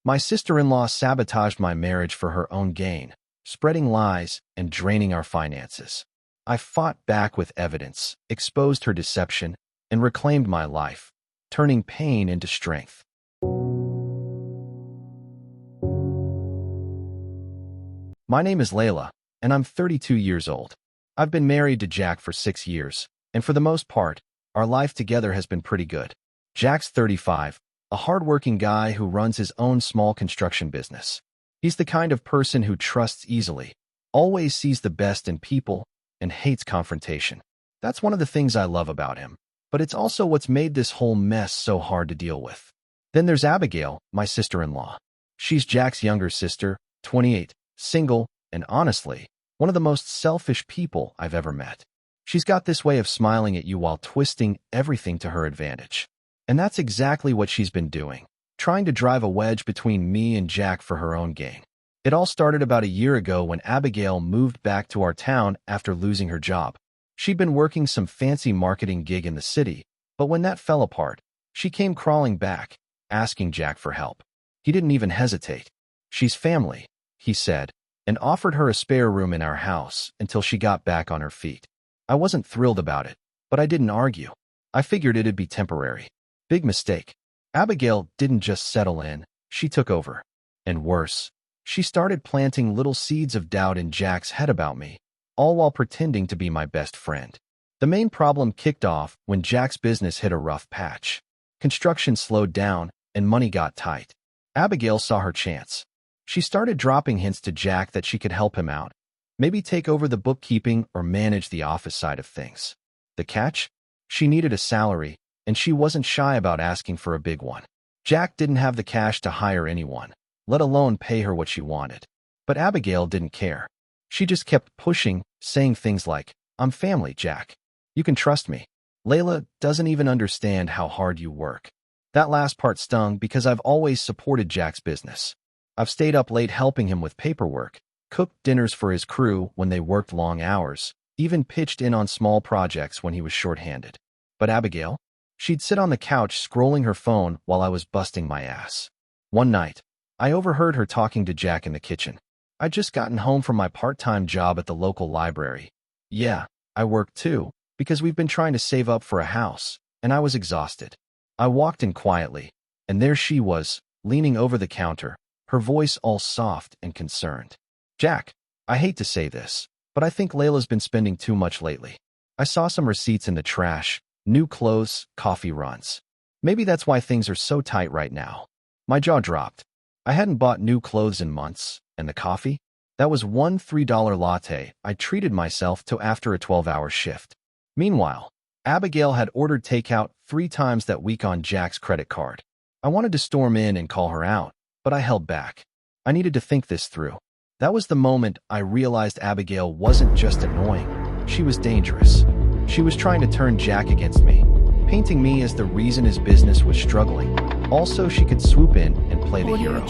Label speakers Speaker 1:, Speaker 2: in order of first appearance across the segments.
Speaker 1: My sister-in-law sabotaged my marriage for her own gain, spreading lies and draining our finances. I fought back with evidence, exposed her deception, and reclaimed my life, turning pain into strength. My name is Layla, and I'm 32 years old. I've been married to Jack for 6 years, and for the most part, our life together has been pretty good. Jack's 35, a hardworking guy who runs his own small construction business. He's the kind of person who trusts easily, always sees the best in people, and hates confrontation. That's one of the things I love about him, but it's also what's made this whole mess so hard to deal with. Then there's Abigail, my sister-in-law. She's Jack's younger sister, 28, single, and honestly, one of the most selfish people I've ever met. She's got this way of smiling at you while twisting everything to her advantage. And that's exactly what she's been doing, trying to drive a wedge between me and Jack for her own gain. It all started about a year ago when Abigail moved back to our town after losing her job. She'd been working some fancy marketing gig in the city, but when that fell apart, she came crawling back, asking Jack for help. He didn't even hesitate. "She's family," he said, and offered her a spare room in our house until she got back on her feet. I wasn't thrilled about it, but I didn't argue. I figured it'd be temporary. Big mistake. Abigail didn't just settle in, she took over. And worse, she started planting little seeds of doubt in Jack's head about me, all while pretending to be my best friend. The main problem kicked off when Jack's business hit a rough patch. Construction slowed down, and money got tight. Abigail saw her chance. She started dropping hints to Jack that she could help him out, maybe take over the bookkeeping or manage the office side of things. The catch? She needed a salary, and she wasn't shy about asking for a big one. Jack didn't have the cash to hire anyone, let alone pay her what she wanted. But Abigail didn't care. She just kept pushing, saying things like, "I'm family, Jack. You can trust me. Layla doesn't even understand how hard you work." That last part stung because I've always supported Jack's business. I've stayed up late helping him with paperwork, cooked dinners for his crew when they worked long hours, even pitched in on small projects when he was short-handed. But Abigail? She'd sit on the couch scrolling her phone while I was busting my ass. One night, I overheard her talking to Jack in the kitchen. I'd just gotten home from my part-time job at the local library. Yeah, I worked too, because we've been trying to save up for a house, and I was exhausted. I walked in quietly, and there she was, leaning over the counter, her voice all soft and concerned. "Jack, I hate to say this, but I think Layla's been spending too much lately. I saw some receipts in the trash, new clothes, coffee runs. Maybe that's why things are so tight right now." My jaw dropped. I hadn't bought new clothes in months, and the coffee? That was one $3 latte I treated myself to after a 12-hour shift. Meanwhile, Abigail had ordered takeout 3 times that week on Jack's credit card. I wanted to storm in and call her out, but I held back. I needed to think this through. That was the moment I realized Abigail wasn't just annoying, she was dangerous. She was trying to turn Jack against me, painting me as the reason his business was struggling. Also, she could swoop in and play the hero.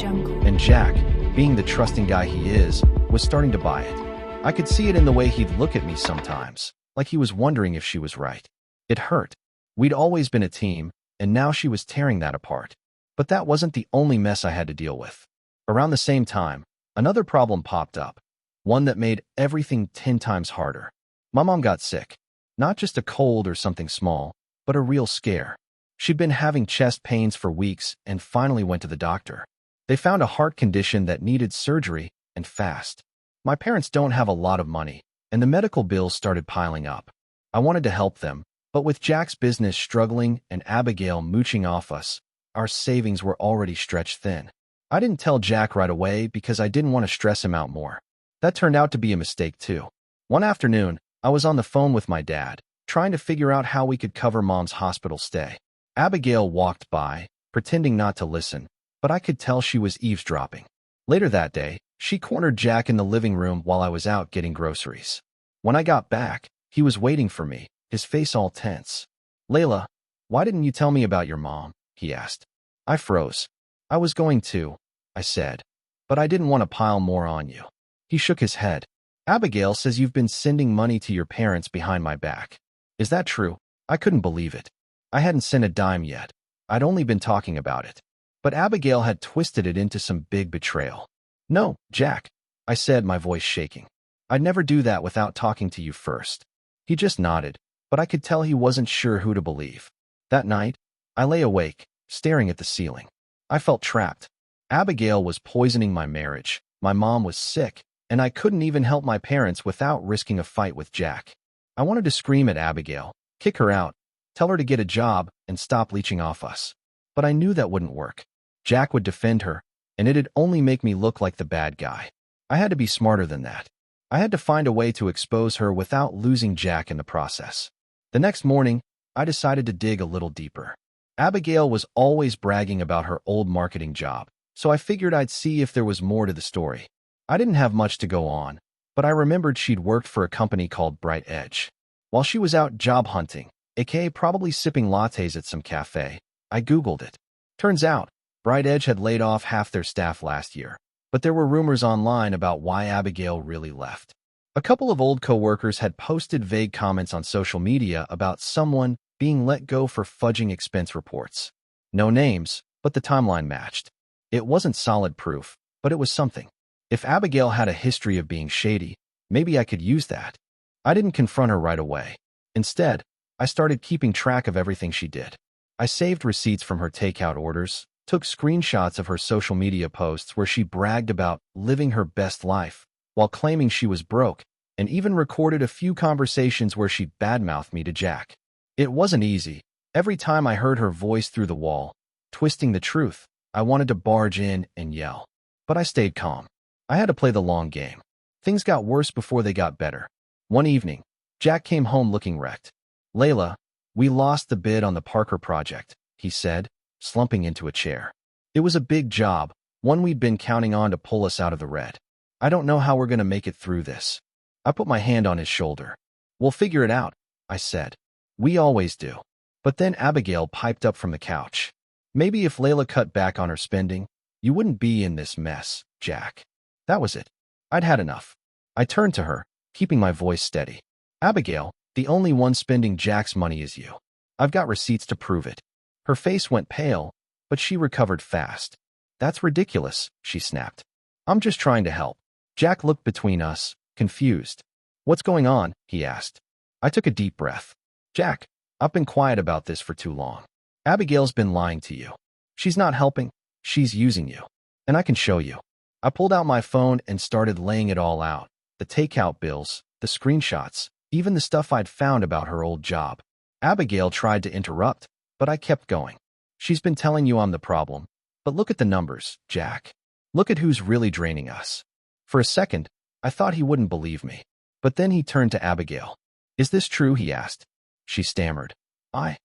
Speaker 1: And Jack, being the trusting guy he is, was starting to buy it. I could see it in the way he'd look at me sometimes, like he was wondering if she was right. It hurt. We'd always been a team, and now she was tearing that apart. But that wasn't the only mess I had to deal with. Around the same time, another problem popped up, one that made everything 10 times harder. My mom got sick. Not just a cold or something small, but a real scare. She'd been having chest pains for weeks and finally went to the doctor. They found a heart condition that needed surgery, and fast. My parents don't have a lot of money, and the medical bills started piling up. I wanted to help them, but with Jack's business struggling and Abigail mooching off us, our savings were already stretched thin. I didn't tell Jack right away because I didn't want to stress him out more. That turned out to be a mistake too. One afternoon, I was on the phone with my dad, trying to figure out how we could cover Mom's hospital stay. Abigail walked by, pretending not to listen, but I could tell she was eavesdropping. Later that day, she cornered Jack in the living room while I was out getting groceries. When I got back, he was waiting for me, his face all tense. "Layla, why didn't you tell me about your mom?" he asked. I froze. "I was going to," I said, "but I didn't want to pile more on you." He shook his head. "Abigail says you've been sending money to your parents behind my back. Is that true?" I couldn't believe it. I hadn't sent a dime yet. I'd only been talking about it. But Abigail had twisted it into some big betrayal. "No, Jack," I said, my voice shaking. "I'd never do that without talking to you first." He just nodded, but I could tell he wasn't sure who to believe. That night, I lay awake, staring at the ceiling. I felt trapped. Abigail was poisoning my marriage, my mom was sick, and I couldn't even help my parents without risking a fight with Jack. I wanted to scream at Abigail, kick her out, tell her to get a job, and stop leeching off us. But I knew that wouldn't work. Jack would defend her, and it'd only make me look like the bad guy. I had to be smarter than that. I had to find a way to expose her without losing Jack in the process. The next morning, I decided to dig a little deeper. Abigail was always bragging about her old marketing job, so I figured I'd see if there was more to the story. I didn't have much to go on, but I remembered she'd worked for a company called Bright Edge. While she was out job hunting, aka probably sipping lattes at some cafe, I Googled it. Turns out, Bright Edge had laid off half their staff last year, but there were rumors online about why Abigail really left. A couple of old coworkers had posted vague comments on social media about someone being let go for fudging expense reports. No names, but the timeline matched. It wasn't solid proof, but it was something. If Abigail had a history of being shady, maybe I could use that. I didn't confront her right away. Instead, I started keeping track of everything she did. I saved receipts from her takeout orders, took screenshots of her social media posts where she bragged about living her best life while claiming she was broke, and even recorded a few conversations where she badmouthed me to Jack. It wasn't easy. Every time I heard her voice through the wall, twisting the truth, I wanted to barge in and yell. But I stayed calm. I had to play the long game. Things got worse before they got better. One evening, Jack came home looking wrecked. "Layla, we lost the bid on the Parker project," he said, slumping into a chair. It was a big job, one we'd been counting on to pull us out of the red. "I don't know how we're going to make it through this." I put my hand on his shoulder. "We'll figure it out," I said. "We always do." But then Abigail piped up from the couch. "Maybe if Layla cut back on her spending, you wouldn't be in this mess, Jack." That was it. I'd had enough. I turned to her, keeping my voice steady. "Abigail, the only one spending Jack's money is you. I've got receipts to prove it." Her face went pale, but she recovered fast. "That's ridiculous," she snapped. "I'm just trying to help." Jack looked between us, confused. "What's going on?" he asked. I took a deep breath. "Jack, I've been quiet about this for too long. Abigail's been lying to you. She's not helping, she's using you. And I can show you." I pulled out my phone and started laying it all out. The takeout bills, the screenshots, even the stuff I'd found about her old job. Abigail tried to interrupt, but I kept going. "She's been telling you I'm the problem. But look at the numbers, Jack. Look at who's really draining us." For a second, I thought he wouldn't believe me. But then he turned to Abigail. "Is this true?" he asked. She stammered. I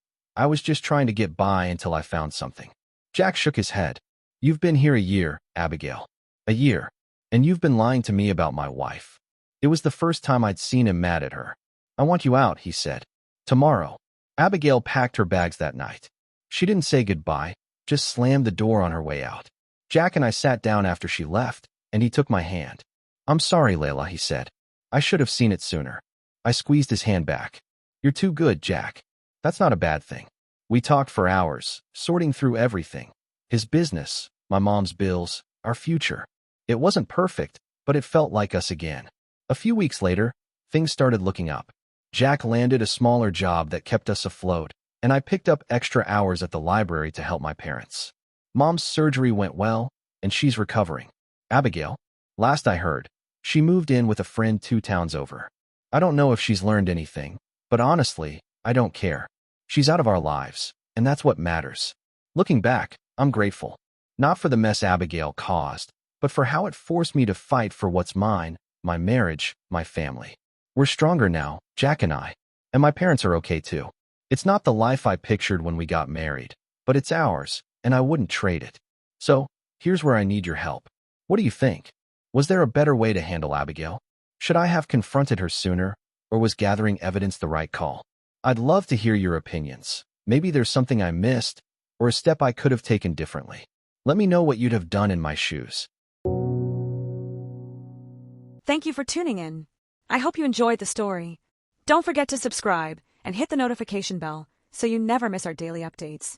Speaker 1: was just trying to get by until I found something." Jack shook his head. "You've been here a year, Abigail. A year. And you've been lying to me about my wife." It was the first time I'd seen him mad at her. "I want you out," he said. "Tomorrow." Abigail packed her bags that night. She didn't say goodbye, just slammed the door on her way out. Jack and I sat down after she left, and he took my hand. "I'm sorry, Layla," he said. "I should have seen it sooner." I squeezed his hand back. "You're too good, Jack. That's not a bad thing." We talked for hours, sorting through everything. His business, my mom's bills, our future. It wasn't perfect, but it felt like us again. A few weeks later, things started looking up. Jack landed a smaller job that kept us afloat, and I picked up extra hours at the library to help my parents. Mom's surgery went well, and she's recovering. Abigail, last I heard, she moved in with a friend 2 towns over. I don't know if she's learned anything, but honestly, I don't care. She's out of our lives, and that's what matters. Looking back, I'm grateful. Not for the mess Abigail caused, but for how it forced me to fight for what's mine, my marriage, my family. We're stronger now, Jack and I, and my parents are okay too. It's not the life I pictured when we got married, but it's ours, and I wouldn't trade it. So, here's where I need your help. What do you think? Was there a better way to handle Abigail? Should I have confronted her sooner, or was gathering evidence the right call? I'd love to hear your opinions. Maybe there's something I missed, or a step I could have taken differently. Let me know what you'd have done in my shoes.
Speaker 2: Thank you for tuning in. I hope you enjoyed the story. Don't forget to subscribe and hit the notification bell so you never miss our daily updates.